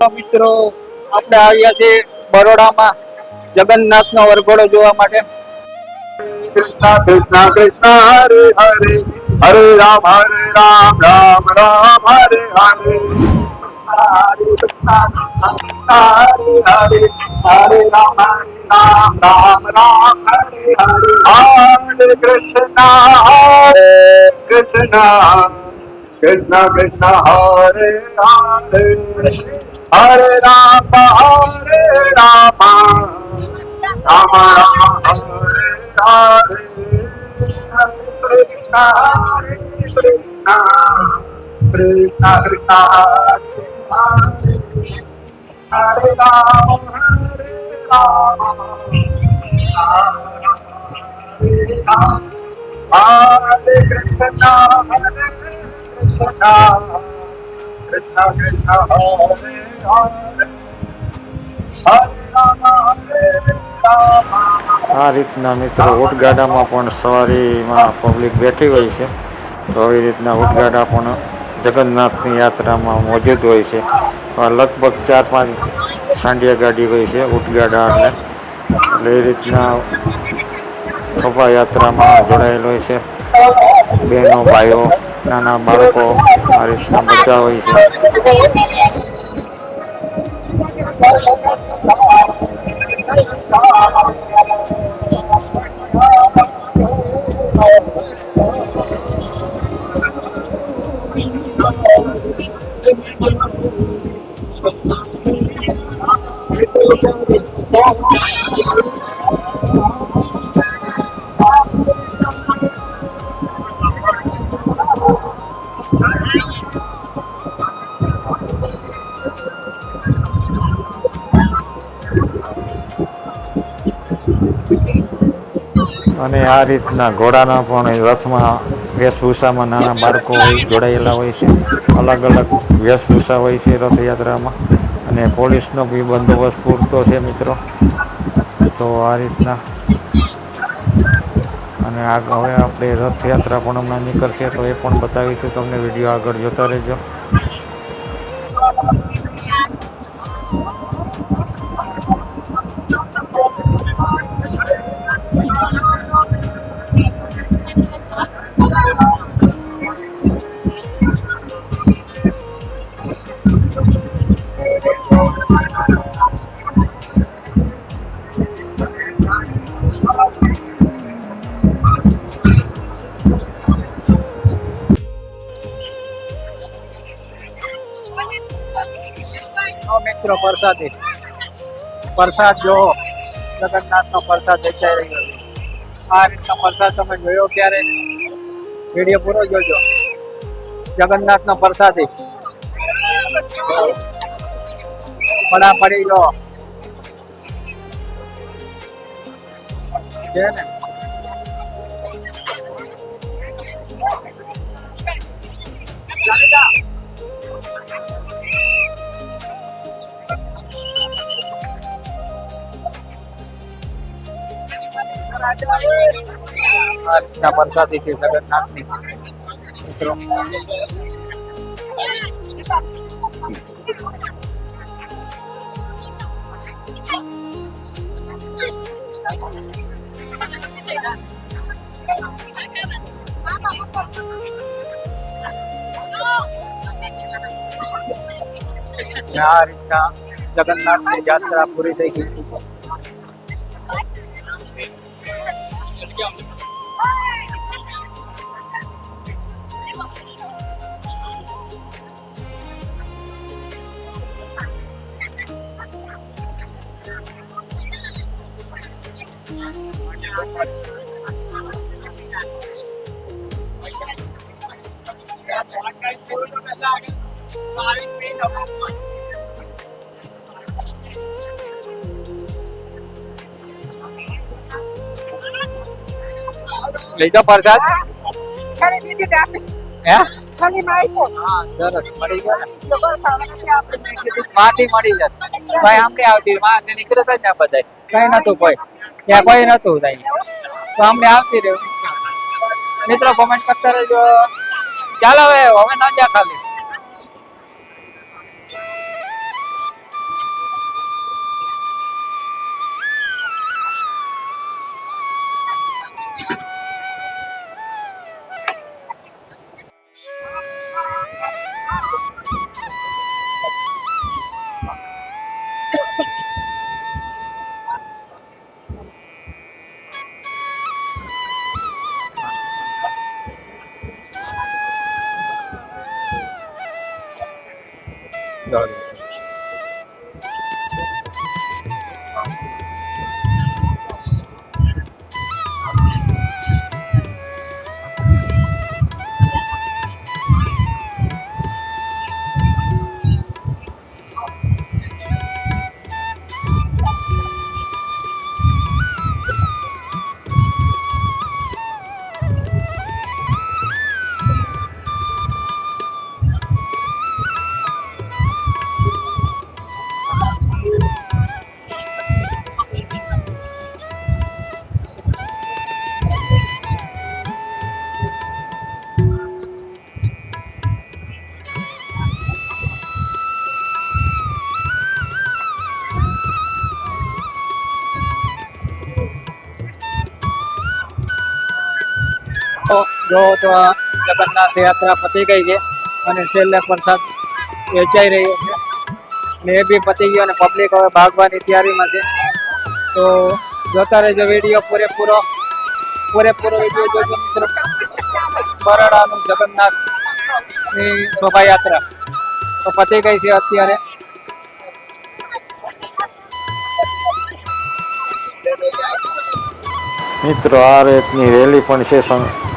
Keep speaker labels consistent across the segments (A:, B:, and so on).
A: મિત્રો આપણે આવ્યા છે બરોડામાં જગન્નાથનો વરઘોડો જોવા માટે.
B: કૃષ્ણ કૃષ્ણ કૃષ્ણ હરે હરે હરે રામ રામ રામ હરે હરે હરે કૃષ્ણ હરે હરે હરે રામ રામ રામ હરે હરે હરે કૃષ્ણ કૃષ્ણ કૃષ્ણ કૃષ્ણ હરે હરે હરે રામ રામ રામ હરે Hare Krishna, Hare Krishna, Krishna Krishna, Hare Rama, Hare Rama, Hare Krishna, Hare Krishna, Krishna Krishna, Hare Hare, Hare Rama, Hare Rama.
C: આ રીતના મિત્રો ઊંટગાડામાં પણ સવારીમાં પબ્લિક બેઠી હોય છે. તો આવી રીતના ઊંટગાડા પણ જગન્નાથની યાત્રામાં મોજૂદ હોય છે. લગભગ 4-5 સાંડિયા ગાડી હોય છે ઊંટગાડા એટલે એ રીતના શોભાયાત્રામાં જોડાયેલ હોય છે. બહેનો ભાઈઓ નાના બાળકો આ રીતના બધા હોય છે. અને આ રીતના ઘોડાના પણ રથમાં વેશભૂષામાં નાના બાળકો જોડાયેલા હોય છે. અલગ અલગ વેશભૂષા હોય છે રથયાત્રામાં. અને પોલીસનો બી બંદોબસ્ત પૂરતો છે મિત્રો. તો આ રીતના અને હવે આપણે રથયાત્રા પણ હમણાં નીકળશે તો એ પણ બતાવીશું તમને. વિડીયો આગળ જોતા રહેજો.
A: મિત્રો પ્રસાદ જો જગન્નાથનો પ્રસાદ વેચાઈ રહ્યો છે. આ રીતનો પ્રસાદ તમે જોયો ક્યારે? વિડીયો પૂરો જોજો. જગન્નાથનો પ્રસાદી પડા પડી લો છે ને. આ રીતના પ્રસાદી છે જગન્નાથની મિત્રો. આ રીતના જગન્નાથની યાત્રા પૂરી થઈ ગઈ. લીધો પ્રસાદ? હે? હા સરસ મળી ગયો ને. માંથી મળી જત ભાઈ. આમ નહીં આવતી માં નીકળતા જ ના બધા કઈ નતું કોઈ ત્યાં કોઈ નતું તો અમને આવતી રહ્યું. મિત્રો કોમેન્ટ કરતા રહેજો. ચાલો હવે ન જા ખાલી. તો જો તો આ જગન્નાથ યાત્રા પતી ગઈ છે અને છેલ્લે પ્રસાદ વેચાઈ રહ્યો છે અને એ બી પતી ગયો અને પબ્લિક હવે ભાગવાની તૈયારીમાં છે. તો જોતા રહેજો વિડીયો પૂરેપૂરો વિડીયો જોજો મિત્રો. બરાડાનું જગન્નાથની શોભાયાત્રા તો પતી ગઈ છે અત્યારે.
C: મિત્રો આ રીતની રેલી પણ છે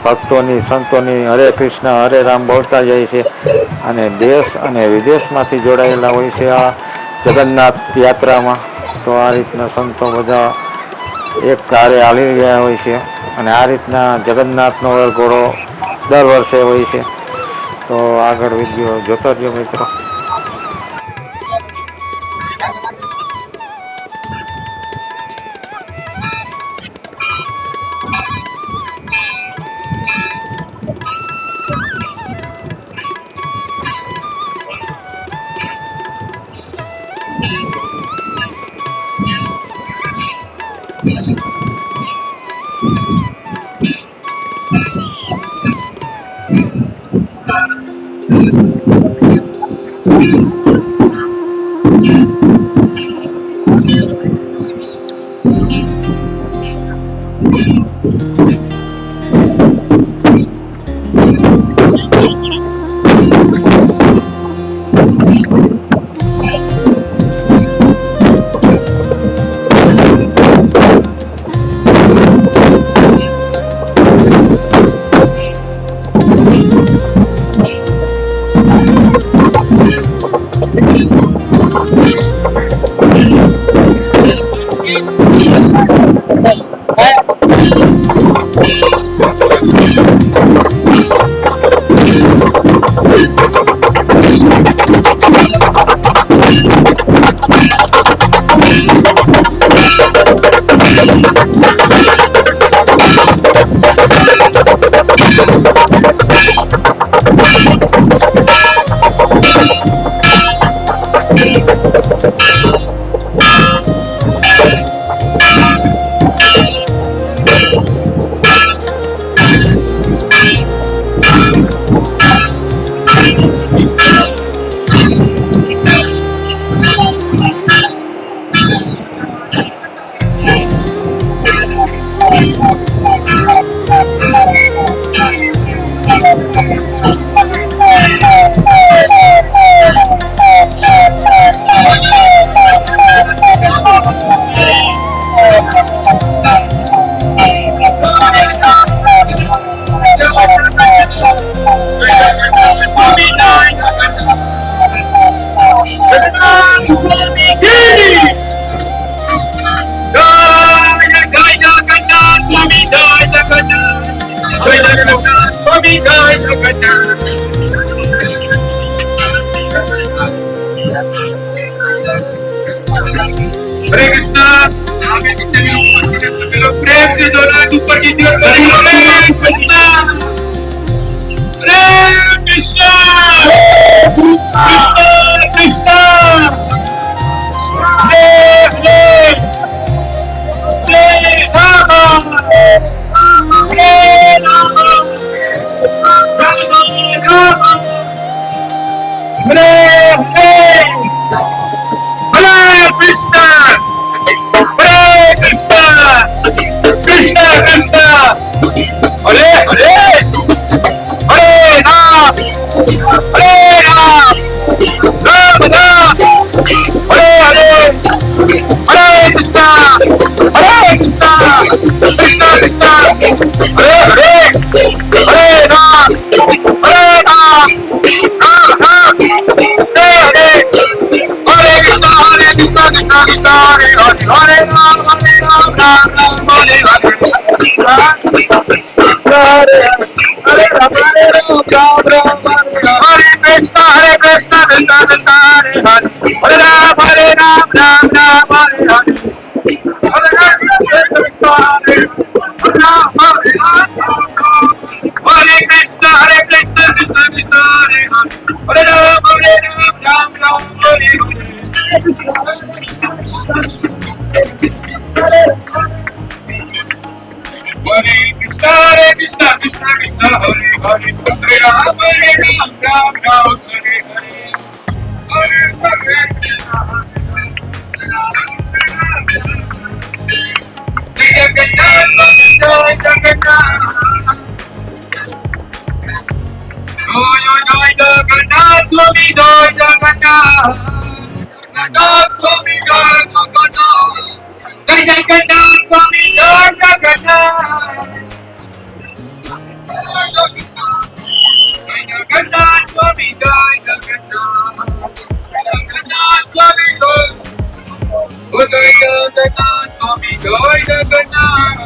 C: ભક્તોની સંતોની હરે કૃષ્ણ હરે રામ બોલતા જાય છે અને દેશ અને વિદેશમાંથી જોડાયેલા હોય છે આ જગન્નાથ યાત્રામાં. તો આ રીતના સંતો બધા એક કારે હાલી ગયા હોય છે અને આ રીતના જગન્નાથનો વરઘોડો દર વર્ષે હોય છે. તો આગળ વિડીયો જોતા રહ્યો મિત્રો.
B: हरे कृष्णा आगे जितने भी लोग प्रेम से दो हाथ ऊपर कीजिए. हरे कृष्णा हरे कृष्णा कृष्णा कृष्णा हरे हरे हरे राम हरे राम राम राम हरे हरे हरे कृष्णा हरे Krishna Krishna Krishna Hare Hare Hare Ram Ram Ram Hare Ram, Ram Ram, Hare Hare. Hare Ram, Ram Ram, Hare Krishna, Krishna Krishna, Hare Hare. Hare Ram, Ram Ram, Hare Hare. Hare Krishna, Hare Ram, Hare Hare Krishna, Krishna Krishna, Hare Hare. Hare Ram, Ram Ram, Hare Hare. Hare Krishna, Krishna Krishna, Hare Hare. Hare Ram, Ram Ram, Hare Hare. Hare Krishna, Jai Jagannath, Jai Jagannath. Jai Jagannath, Swami Jai Jagannath. Jagannath, Swami Jai Jagannath. Jai Jagannath, Swami Jai Jagannath. Jagannath, Swami Jai Jagannath. Jagannath, Swami Jai. Oh, Jai Jagannath, Swami Jai Jagannath.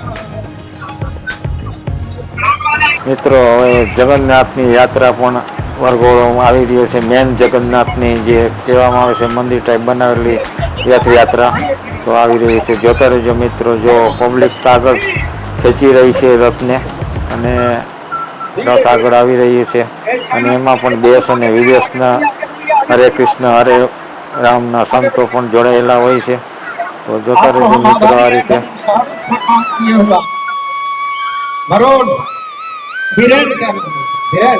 C: મિત્રો હવે જગન્નાથની યાત્રા પણ વરઘોડોમાં આવી રહ્યો છે. Main જગન્નાથની જે કહેવામાં આવે છે મંદિર ટાઈપ બનાવેલી રથયાત્રા તો આવી રહી છે. જોતા રહેજો મિત્રો. જો પબ્લિક આગળ ખેંચી રહી છે રથને અને રથ આગળ આવી રહી છે અને એમાં પણ દેશ અને વિદેશના હરે કૃષ્ણ હરે રામના સંતો પણ જોડાયેલા હોય છે. તો જોતા રહેજો મિત્રો આ રીતે.
A: मरोड़ हिरण का हिरण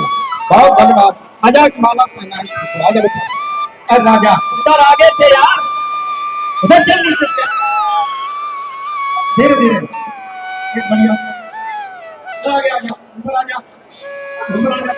A: बहुत धन्यवाद आजा माला पहना राजा बेटा राजा उधर आगे थे यार उधर चल नहीं सकते धीरे धीरे एक बढ़िया उधर आगे आजा ऊपर आजा ऊपर आजा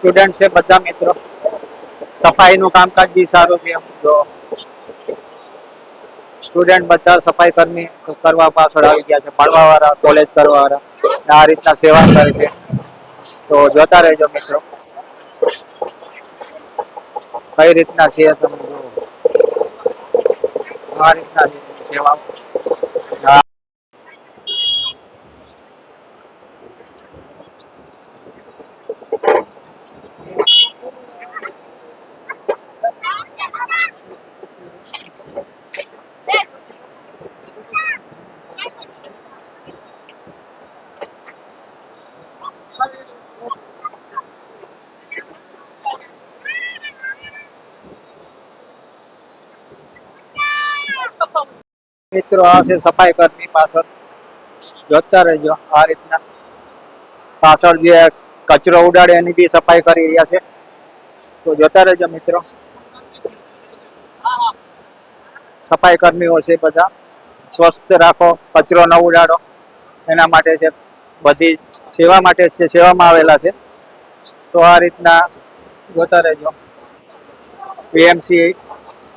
A: સ્ટુડન્ટ છે બધા મિત્રો. સફાઈનું કામકાજ બી સારું છે. જો સ્ટુડન્ટ બધા સફાઈ કર્મી કરવા પાછળ આવી ગયા છે, ભણવા વાળા, કોલેજ કરવા વાળા આ રીતના સેવા કરે છે. તો જોતા રહેજો મિત્રો કઈ રીતના છે. તમે જુઓ આ રીતના છે સેવા. મિત્રો આ છે સફાઈ કર્મી પાછળ જોતા રહેજો. આ રીતના પાછળ જે કચરો ઉડાડે એની બી સફાઈ કરી રહ્યા છે. તો જોતા રહેજો મિત્રો. સફાઈ કર્મીઓ છે બધા. સ્વસ્થ રાખો, કચરો ન ઉડાડો એના માટે છે. બધી સેવા માટે છે, સેવામાં આવેલા છે. તો આ રીતના જોતા રહેજો. બીએમસી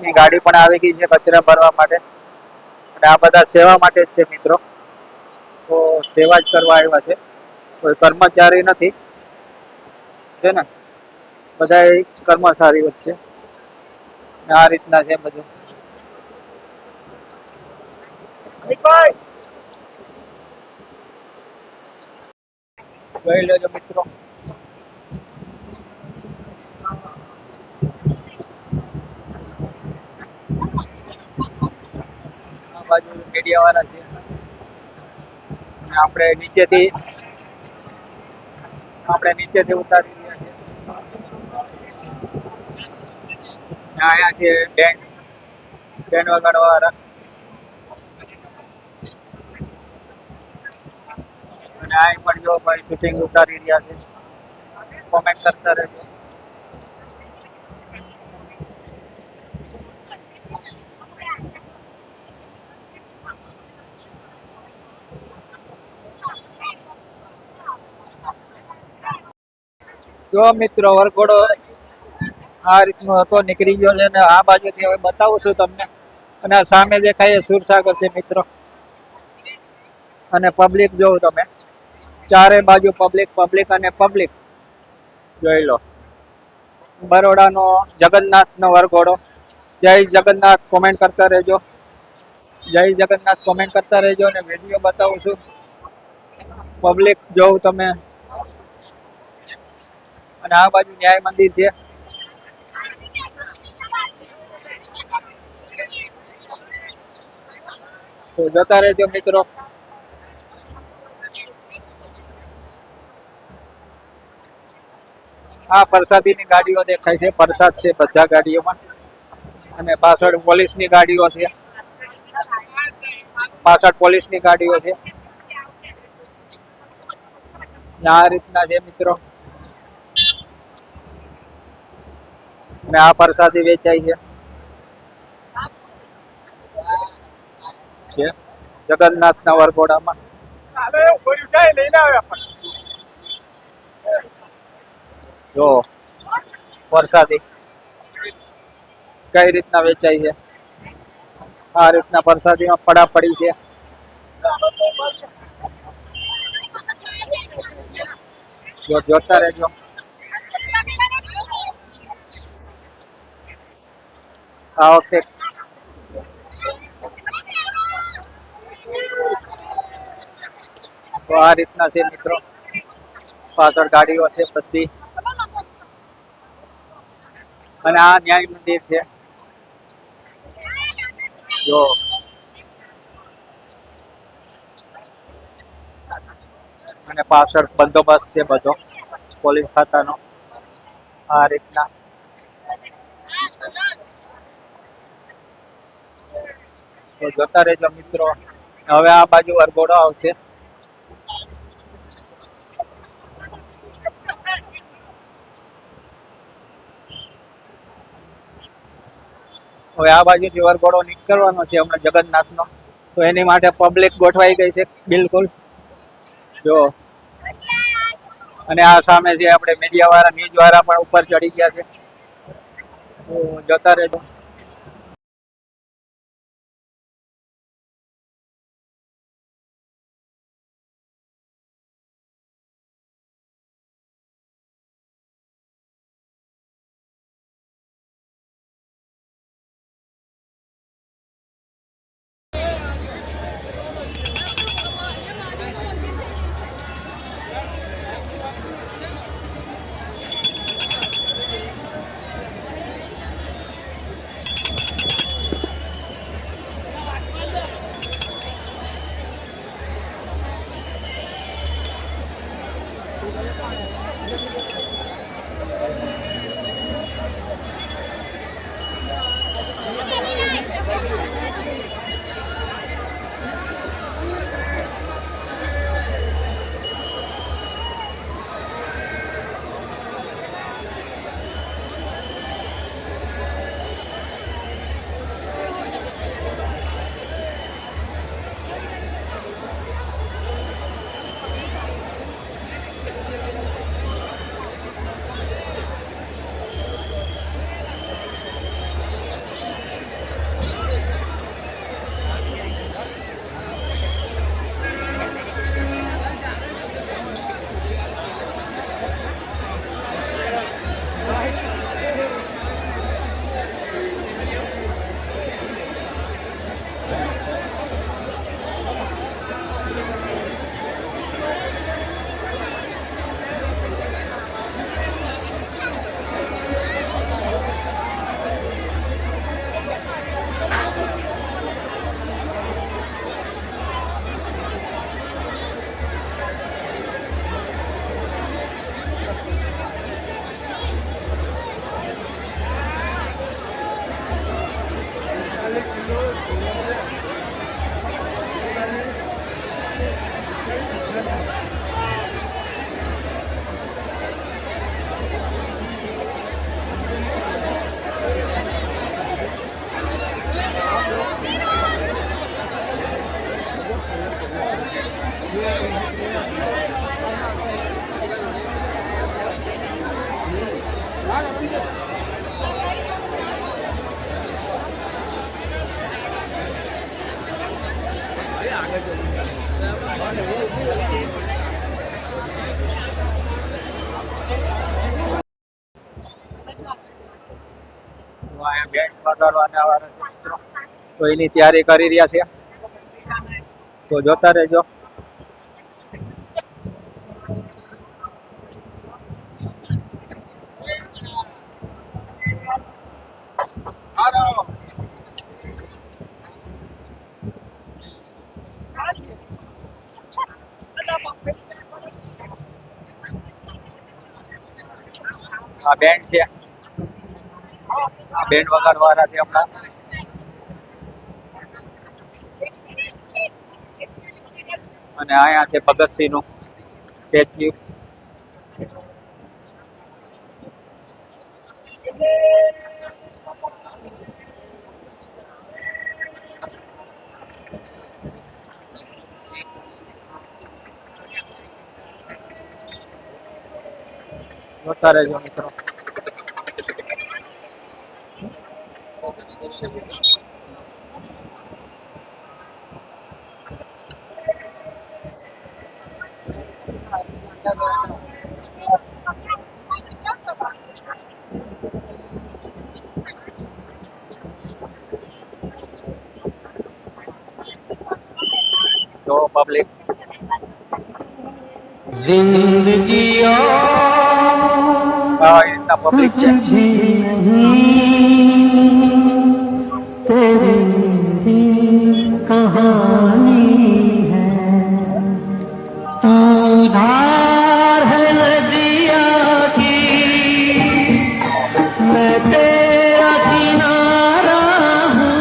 A: ની ગાડી પણ આવી ગઈ છે કચરા ભરવા માટે. અને આ બધા સેવા માટે જ છે મિત્રો. તો સેવા જ કરવા આવ્યા છે, કોઈ કર્મચારી નથી છે ને, બધા કર્મચારીઓ જ છે. આ રીતના છે બધું. જોઈ લેજો મિત્રો. આ બાજુ મીડિયા વાળા છે. આપણે નીચેથી ઉતારી રહ્યા છીએ. અહીંયા છે બેન્ડ વગાડવા વાળા. અને આ પણ જો ભાઈ શૂટિંગ ઉતારી રહ્યા છે. કોમેન્ટ કરતા રહેજો. જો મિત્રો વરઘોડો આ રીતનો હતો, નીકળી ગયો છે. ને આ બાજુથી હવે બતાવું છું તમને. અને આ સામે દેખાય એ સુરસાગર છે મિત્રો. અને પબ્લિક જોવો તમે, ચારે બાજુ પબ્લિક અને પબ્લિક. જોઈ લો બરોડાનો જગન્નાથનો વરઘોડો. જય જગન્નાથ કોમેન્ટ કરતા રહેજો. જય જગન્નાથ કોમેન્ટ કરતા રહેજો. અને વિડીયો બતાવું છું. પબ્લિક જોવું તમે. અને આ બાજુ ન્યાય મંદિર છે. તો જોતા રહેજો મિત્રો. આ પ્રસાદીની ગાડીઓ દેખાય છે. પ્રસાદ છે બધા ગાડીઓમાં. અને પાછળ પોલીસની ગાડીઓ છે. પાછળ પોલીસની ગાડીઓ છે. આ રીતના છે મિત્રો. અને આ પ્રસાદી વેચાય છે જગન્નાથના વરઘોડામાં. જો પ્રસાદી કઈ રીતના વેચાય છે. આ રીતના પ્રસાદીમાં પડાપડી છે. જોતા રહેજો. આ વખતે તો આ રીતના છે મિત્રો. પાછળ ગાડીઓ છે બધી. અને આ ન્યાય મંદિર છે. જો અને પાછળ બંદોબસ્ત છે બધો પોલીસ ખાતાનો. આ રીતના તો જોતા રહેજો મિત્રો. હવે આ બાજુ વરઘોડો આવશે. હવે આ બાજુથી વરઘોડો નીકળવાનો છે હમણાં જગન્નાથનો. તો એની માટે પબ્લિક ગોઠવાઈ ગઈ છે બિલકુલ. જો અને આ સામે જે આપણે મીડિયા વાળા ન્યૂઝ વાળા પણ ઉપર ચડી ગયા છે, તો જતા રહેજો. અહીંયા બેન્ડ વગાડવાના વાળા છે મિત્રો, તો એની તૈયારી કરી રહ્યા છે, તો જોતા રહેજો.
B: હાલો.
A: આ બેન્ડ છે, આ બેન્ડ વગાડવાના છે હમણાં. અને અહીંયા છે ભગતસિંહ નું સ્ટેચ્યુ. જોતા રહેજો મિત્રો. તો પબ્લિક
D: जिंदगी
A: આ રીતના પબ્લિક છે.
D: तेरी कहानी है तू धार है नदिया की मैं तेरा किनारा हूँ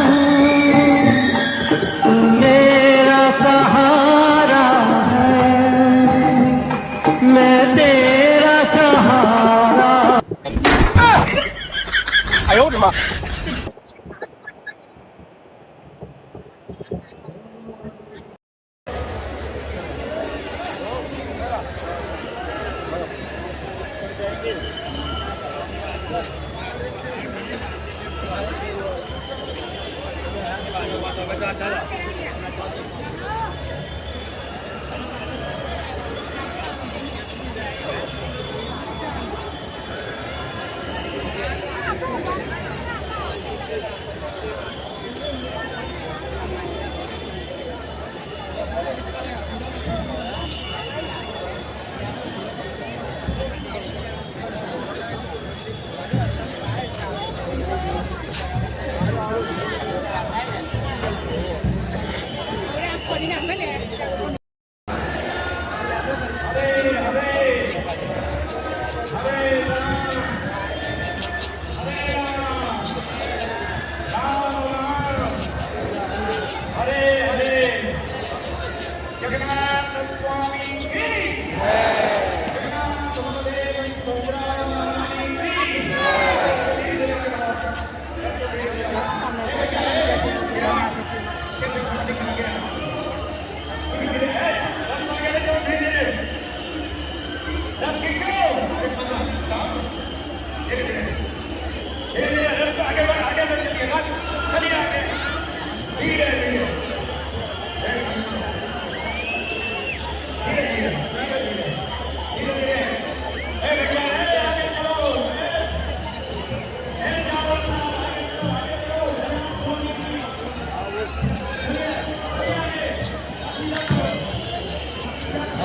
D: तू मेरा सहारा है मैं तेरा सहारा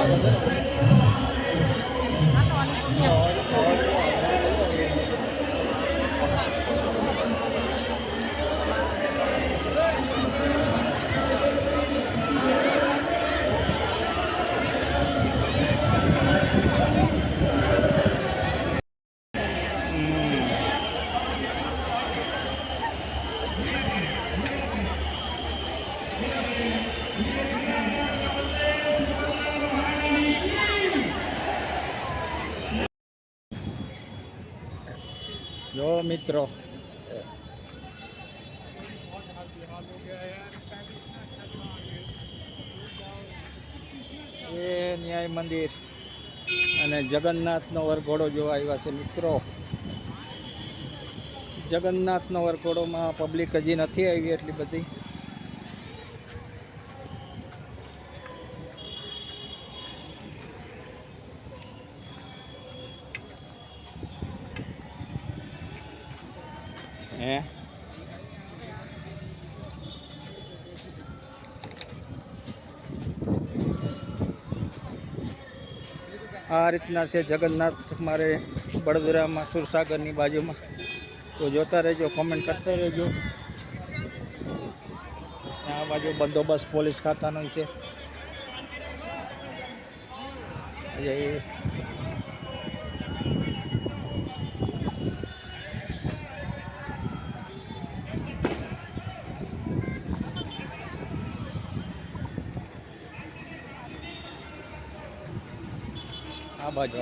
A: જો મિત્રો એ ન્યાય મંદિર અને જગન્નાથનો વરઘોડો જોવા આવ્યા છે મિત્રો. જગન્નાથનો વરઘોડોમાં પબ્લિક હજી નથી આવી એટલી બધી. હે આ રીતના છે જગન્નાથ મારે વડોદરામાં સુરસાગરની બાજુમાં. તો જોતા રહેજો, કોમેન્ટ કરતા રહેજો. આ બાજુ બંદોબસ્ત પોલીસ ખાતાનો છે. આ બાજુ